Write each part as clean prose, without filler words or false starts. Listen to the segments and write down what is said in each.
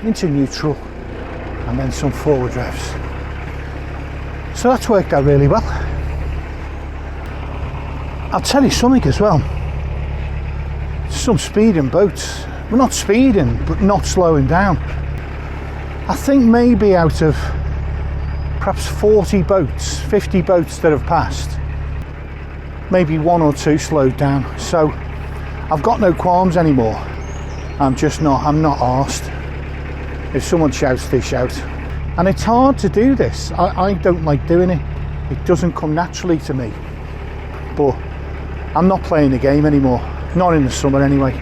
into neutral, and then some forward revs. So that's worked out really well. I'll tell you something as well. Some speeding boats. We're not speeding, but not slowing down. I think maybe out of perhaps 40 boats, 50 boats that have passed, maybe one or two slowed down. So I've got no qualms anymore. I'm not arsed. If someone shouts, they shout. And it's hard to do this. I don't like doing it. It doesn't come naturally to me. But I'm not playing the game anymore. Not in the summer anyway.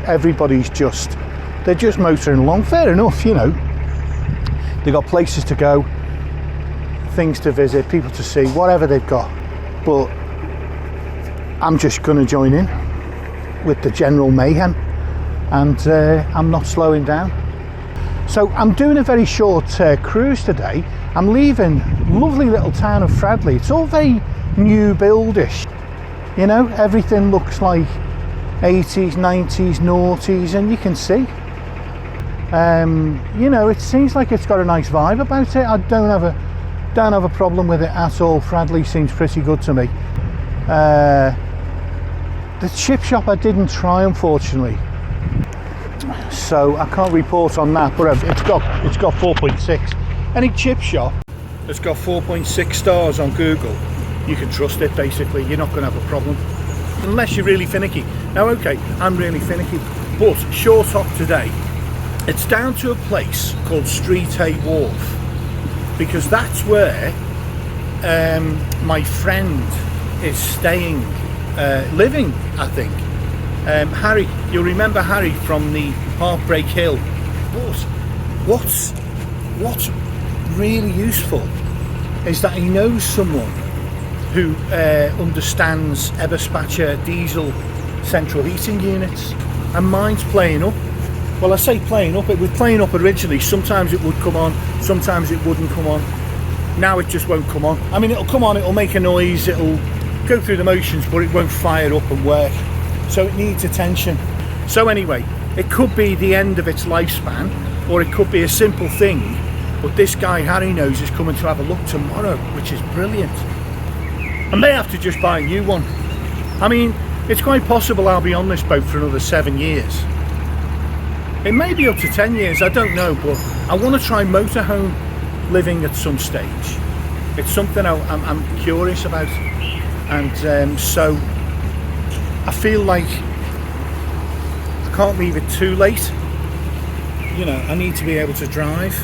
Everybody's they're just motoring along. Fair enough, you know. They've got places to go, things to visit, people to see, whatever they've got. But I'm just going to join in with the general mayhem, and I'm not slowing down. So I'm doing a very short cruise today. I'm leaving lovely little town of Fradley. It's all very new buildish. You know, everything looks like 80s, 90s, noughties, and you can see. You know, it seems like it's got a nice vibe about it. I don't have a problem with it at all. Fradley seems pretty good to me. The chip shop I didn't try, unfortunately, so I can't report on that. But it's got 4.6. Any chip shop that's got 4.6 stars on Google, you can trust it. Basically, you're not going to have a problem unless you're really finicky. Now, okay, I'm really finicky, but short hop today. It's down to a place called Streethay Wharf, because that's where my friend is staying, living, I think. Harry, you'll remember Harry from the Heartbreak Hill. But what's really useful is that he knows someone who understands Eberspacher diesel central heating units, and mine's playing up. Well, I say playing up, it was playing up originally. Sometimes it would come on, sometimes it wouldn't come on. Now it just won't come on. I mean, it'll come on, it'll make a noise, it'll go through the motions, but it won't fire up and work. So it needs attention. So anyway, it could be the end of its lifespan, or it could be a simple thing. But this guy, Harry knows, is coming to have a look tomorrow, which is brilliant. I may have to just buy a new one. I mean, it's quite possible I'll be on this boat for another 7 years. It may be up to 10 years, I don't know, but I want to try motorhome living at some stage. It's something I'm curious about, and so I feel like I can't leave it too late. You know, I need to be able to drive.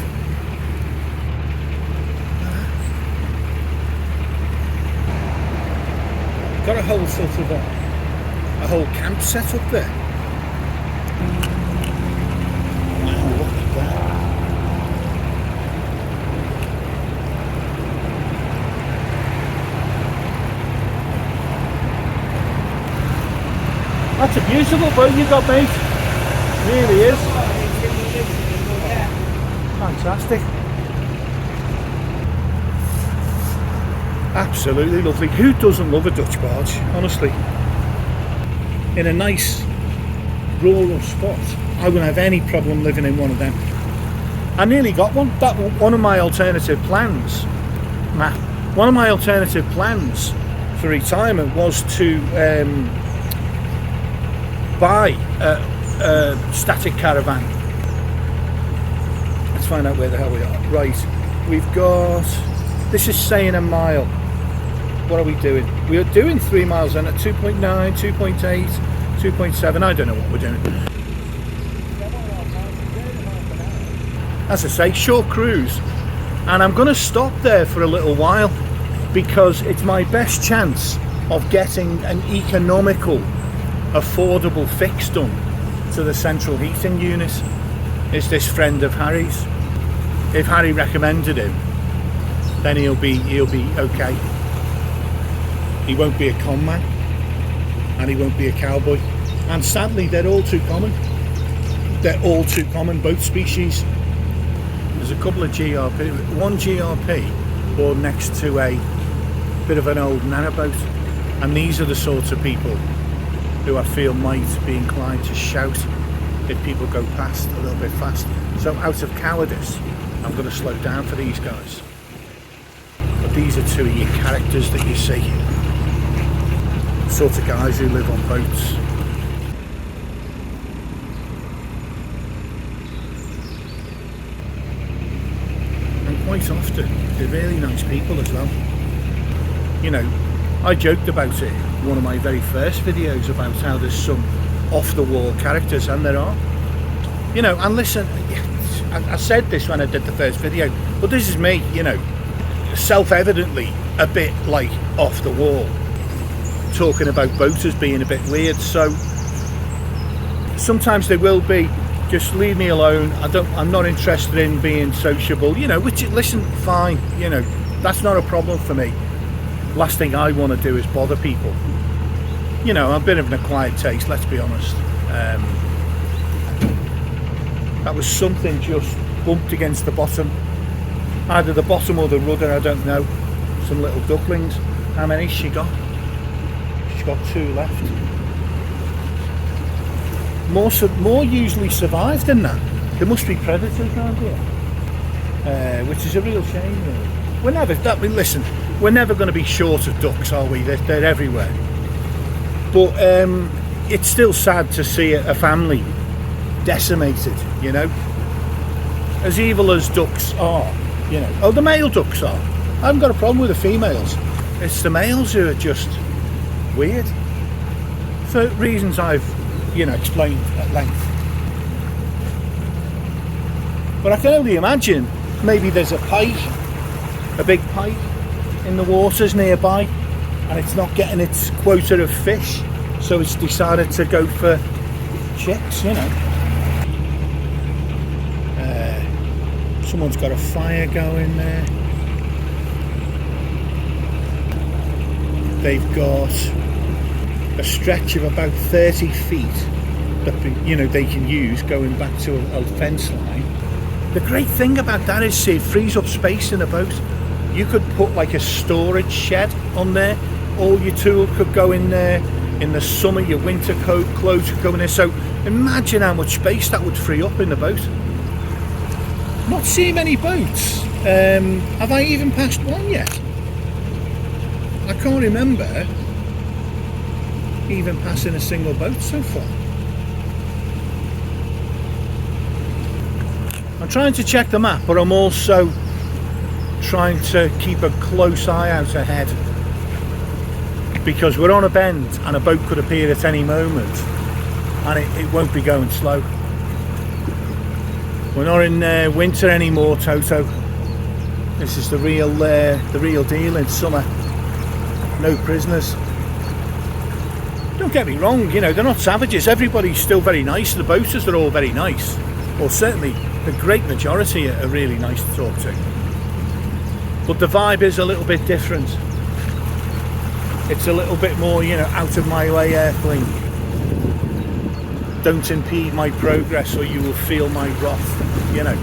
Got a whole sort of a whole camp set up there. Wow, look at that. That's a beautiful boat you got, mate. It really is. Fantastic. Absolutely lovely. Who doesn't love a Dutch barge, honestly? In a nice rural spot, I wouldn't have any problem living in one of them. I nearly got one. That was one of my alternative plans. One of my alternative plans for retirement was to buy a static caravan. Let's find out where the hell we are. Right, we've got, this is saying a mile. What are we doing? We are doing 3 miles and at 2.9, 2.8, 2.7. I don't know what we're doing. As I say, short cruise, and I'm going to stop there for a little while because it's my best chance of getting an economical, affordable fix done to the central heating unit. Is this friend of Harry's. If Harry recommended him, then he'll be okay. He won't be a con man, and he won't be a cowboy. And sadly, they're all too common. They're all too common, both species. There's a couple of GRP, one GRP or next to a bit of an old narrowboat, and these are the sorts of people who I feel might be inclined to shout if people go past a little bit fast. So out of cowardice, I'm going to slow down for these guys. But these are two of your characters that you see. The sort of guys who live on boats. And quite often, they're really nice people as well. You know, I joked about it in one of my very first videos about how there's some off-the-wall characters, and there are. You know, and listen, I said this when I did the first video, but this is me, you know, self-evidently a bit like off the wall, talking about boaters being a bit weird. So sometimes they will be, just leave me alone, I'm not interested in being sociable, you know, which, listen, fine, you know, that's not a problem for me. Last thing I want to do is bother people. You know, I'm a bit of an acquired taste, let's be honest. That was something just bumped against the bottom. Either the bottom or the rudder, I don't know. Some little ducklings. How many's she got? She's got 2 left. More usually survive than that. There must be predators around here. Which is a real shame, really. Listen, we're never going to be short of ducks, are we? They're everywhere. But it's still sad to see a family decimated, you know. As evil as ducks are, you know. Oh, the male ducks are. I haven't got a problem with the females. It's the males who are just weird. For reasons I've, you know, explained at length. But I can only imagine maybe there's a big pike in the waters nearby, and it's not getting its quota of fish, so it's decided to go for chicks, you know. Someone's got a fire going there. They've got a stretch of about 30 feet that, you know, they can use going back to a fence line. The great thing about that is it frees up space in a boat. You could put like a storage shed on there. All your tools could go in there. In the summer, your winter clothes could go in there. So imagine how much space that would free up in the boat. Not seen many boats. Have I even passed one yet? I can't remember even passing a single boat so far. I'm trying to check the map, but I'm also trying to keep a close eye out ahead, because we're on a bend and a boat could appear at any moment, and it won't be going slow. We're not in winter anymore, Toto. This is the real deal in summer. No prisoners. Don't get me wrong, you know, they're not savages. Everybody's still very nice. The boaters are all very nice. Well, certainly the great majority are really nice to talk to. But the vibe is a little bit different. It's a little bit more, you know, out of my way airplane. Don't impede my progress or you will feel my wrath, you know.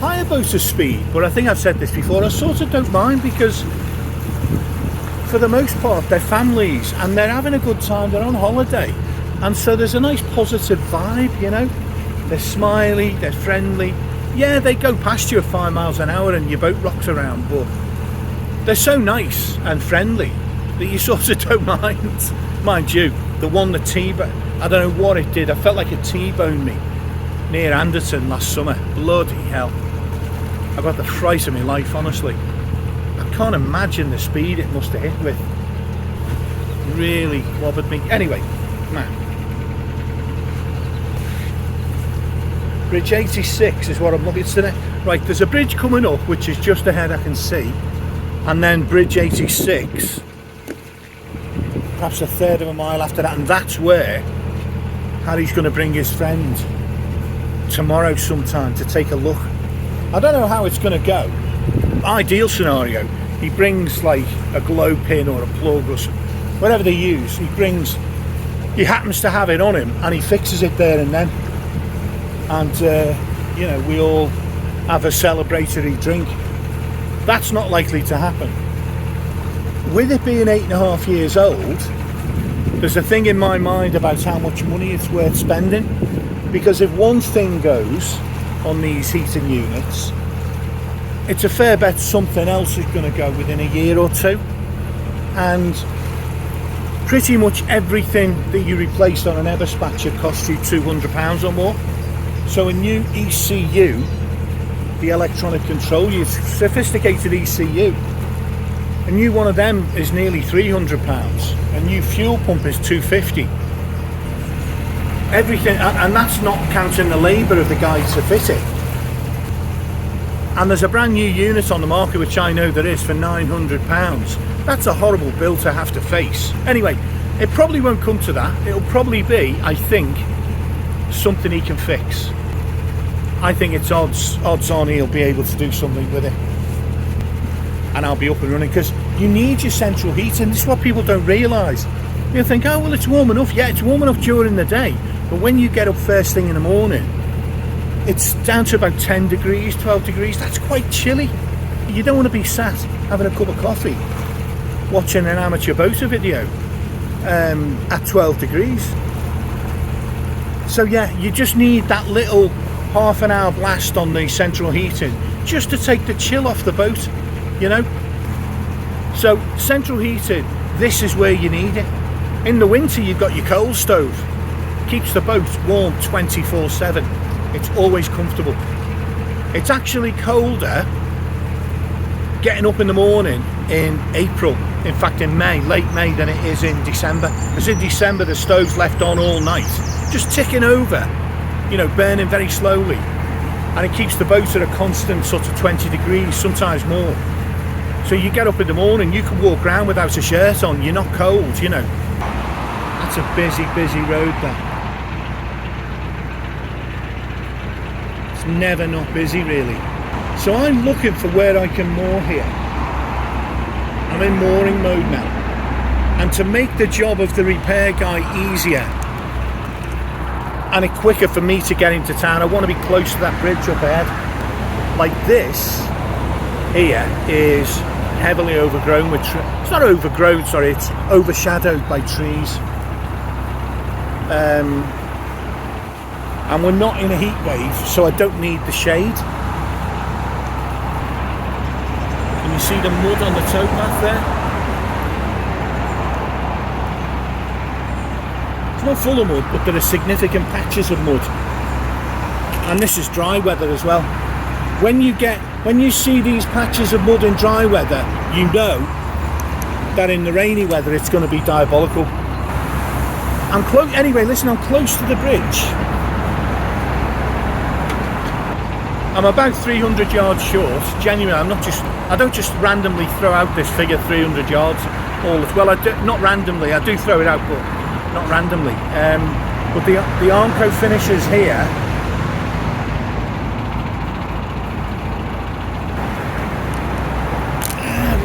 Higher boats of speed, but I think I've said this before, I sort of don't mind, because for the most part they're families and they're having a good time, they're on holiday, and so there's a nice positive vibe, you know. They're smiley, they're friendly. Yeah, they go past you at 5 miles an hour and your boat rocks around, but they're so nice and friendly that you sort of don't mind. Mind you, the one that T-boned, I don't know what it did, I felt like it T-boned me near Anderton last summer. Bloody hell. I got the fright of my life, honestly. I can't imagine the speed it must have hit with. Really clobbered me. Anyway, man. Bridge 86 is what I'm looking at. Right, there's a bridge coming up which is just ahead, I can see, and then bridge 86, perhaps a third of a mile after that, and that's where Harry's going to bring his friend tomorrow sometime to take a look. I don't know how it's going to go. Ideal scenario, he brings like a glow pin or a plug or something, whatever they use. He happens to have it on him and he fixes it there and then, and you know, we all have a celebratory drink. That's not likely to happen. With it being 8.5 years old, there's a thing in my mind about how much money it's worth spending, because if one thing goes on these heating units, it's a fair bet something else is going to go within a year or two, and pretty much everything that you replaced on an Everspatcher costs you £200 or more. So a new ECU, the electronic control, your sophisticated ECU, a new one of them is nearly £300. A new fuel pump is £250. Everything, and that's not counting the labour of the guys to fit it. And there's a brand new unit on the market, which I know there is, for £900. That's a horrible bill to have to face. Anyway, it probably won't come to that. It'll probably be, I think, something he can fix. I think it's odds on he'll be able to do something with it, and I'll be up and running, because you need your central heating. This is what people don't realise. You think, oh well, it's warm enough. Yeah, it's warm enough during the day, but when you get up first thing in the morning, it's down to about 10 degrees, 12 degrees. That's quite chilly. You don't want to be sat having a cup of coffee watching an amateur boater video at 12 degrees. So yeah, you just need that little half an hour blast on the central heating just to take the chill off the boat, you know. So central heating, this is where you need it. In the winter you've got your coal stove, keeps the boat warm 24/7. It's always comfortable. It's actually colder getting up in the morning in April, in fact in May, late May, than it is in December. Because in December the stove's left on all night, just ticking over, you know, burning very slowly, and it keeps the boat at a constant sort of 20 degrees, sometimes more. So you get up in the morning, you can walk around without a shirt on, you're not cold, you know. That's a busy road there. It's never not busy really. So I'm looking for where I can moor here. I'm in mooring mode now. And to make the job of the repair guy easier and quicker for me to get into town, I want to be close to that bridge up ahead. Like this here is heavily overgrown with trees. It's not overgrown, sorry, it's overshadowed by trees. And we're not in a heat wave, so I don't need the shade. Can you see the mud on the towpath there? It's not full of mud, but there are significant patches of mud. And this is dry weather as well. When you see these patches of mud in dry weather, you know that in the rainy weather it's going to be diabolical. Anyway, listen, I'm close to the bridge. I'm about 300 yards short. Genuinely, I don't just randomly throw out this figure 300 yards. Not randomly. I do throw it out, but not randomly. But the Armco finishes here.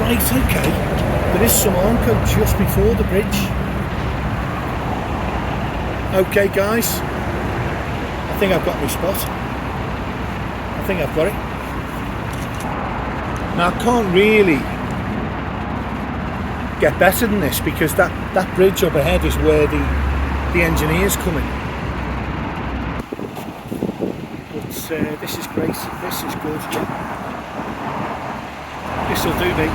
Right, okay. There is some Armco just before the bridge. Okay, guys. I think I've got my spot. I think I've got it. Now I can't really get better than this, because that bridge up ahead is where the engineer's coming. But this is great. This is good. Yeah. This will do me.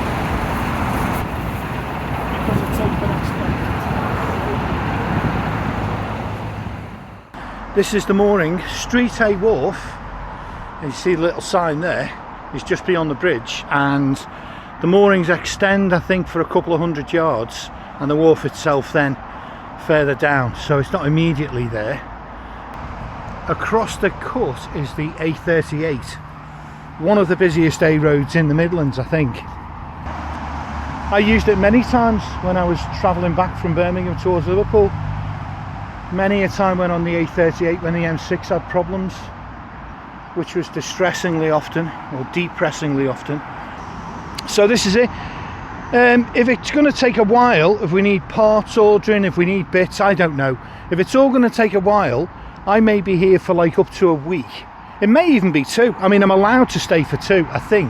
Because it's open expected. This is the mooring, Streethay Wharf. You see the little sign there, it's just beyond the bridge, and the moorings extend, I think, for a couple of 100 yards, and the wharf itself then further down, so it's not immediately there. Across the cut is the A38, one of the busiest A roads in the Midlands, I think. I used it many times when I was travelling back from Birmingham towards Liverpool. Many a time went on the A38 when the M6 had problems, which was distressingly often, or depressingly often. So this is it. If it's going to take a while, if we need parts ordering, if we need bits, I don't know. If it's all going to take a while, I may be here for like up to a week. It may even be 2. I mean, I'm allowed to stay for 2, I think.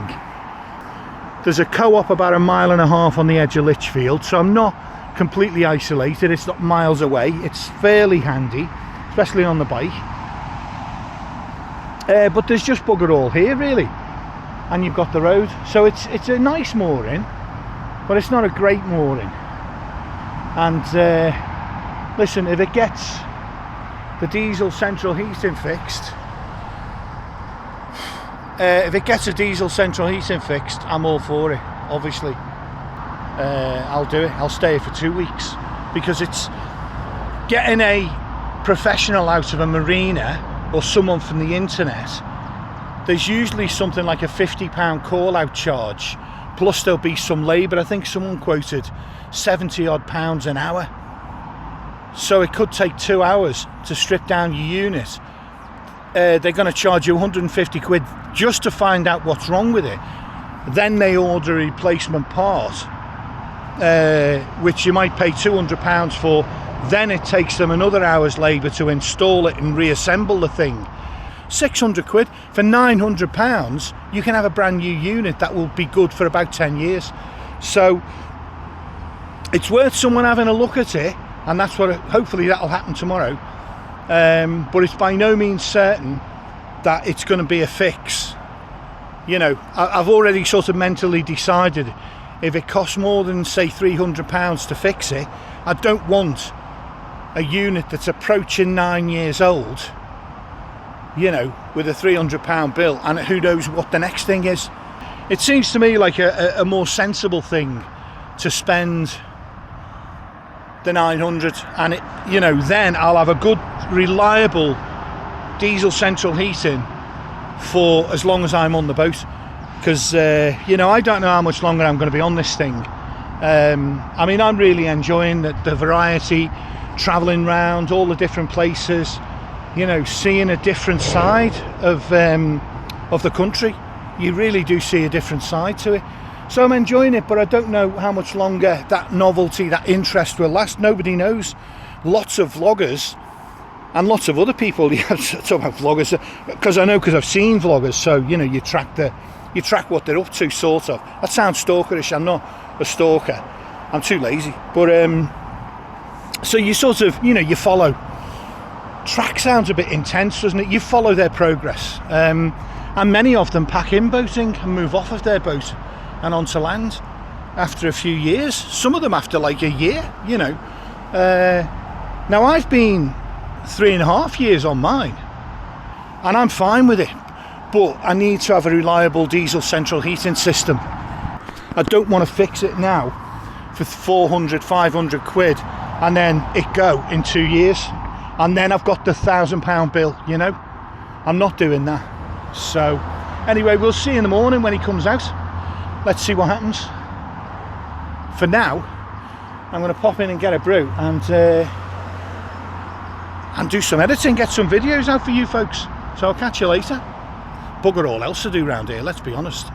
There's a co-op about 1.5 miles on the edge of Lichfield, so I'm not completely isolated, it's not miles away, it's fairly handy, especially on the bike. But there's just bugger all here really, and you've got the road, so it's a nice mooring, but it's not a great mooring. And listen, if it gets the diesel central heating fixed, I'm all for it, obviously. I'll do it. I'll stay for 2 weeks, because it's getting a professional out of a marina or someone from the internet. There's usually something like a £50 call out charge, plus there'll be some labour. I think someone quoted 70 odd pounds an hour, so it could take 2 hours to strip down your unit. They're going to charge you 150 quid just to find out what's wrong with it. Then they order a replacement part, which you might pay £200 for. Then it takes them another hour's labour to install it and reassemble the thing. 600 quid. For £900 you can have a brand new unit that will be good for about 10 years. So it's worth someone having a look at it, and that's what, hopefully that'll happen tomorrow. But it's by no means certain that it's going to be a fix. You know, I've already sort of mentally decided, if it costs more than say £300 to fix it, I don't want a unit that's approaching 9 years old, you know, with a £300 bill, and who knows what the next thing is. It seems to me like a more sensible thing to spend the 900, and it, you know, then I'll have a good reliable diesel central heating for as long as I'm on the boat, because you know, I don't know how much longer I'm going to be on this thing. I mean, I'm really enjoying the variety, traveling around all the different places, you know, seeing a different side of the country. You really do see a different side to it. So I'm enjoying it, but I don't know how much longer that novelty, that interest will last. Nobody knows. Lots of vloggers and lots of other people, you talk about vloggers, because I've seen vloggers, so you know, you track what they're up to, sort of. That sounds stalkerish. I'm not a stalker, I'm too lazy. But so you sort of, you know, you follow. Track sounds a bit intense, doesn't it? You follow their progress, and many of them pack in boating and move off of their boat and onto land after a few years. Some of them after like a year, you know. Now I've been 3.5 years on mine, and I'm fine with it, but I need to have a reliable diesel central heating system. I don't want to fix it now for 400, 500 quid and then it go in 2 years, and then I've got the £1,000 bill, you know. I'm not doing that. So anyway, we'll see in the morning when he comes out. Let's see what happens. For now, I'm going to pop in and get a brew and do some editing, get some videos out for you folks. So I'll catch you later. Bugger all else to do round here, let's be honest.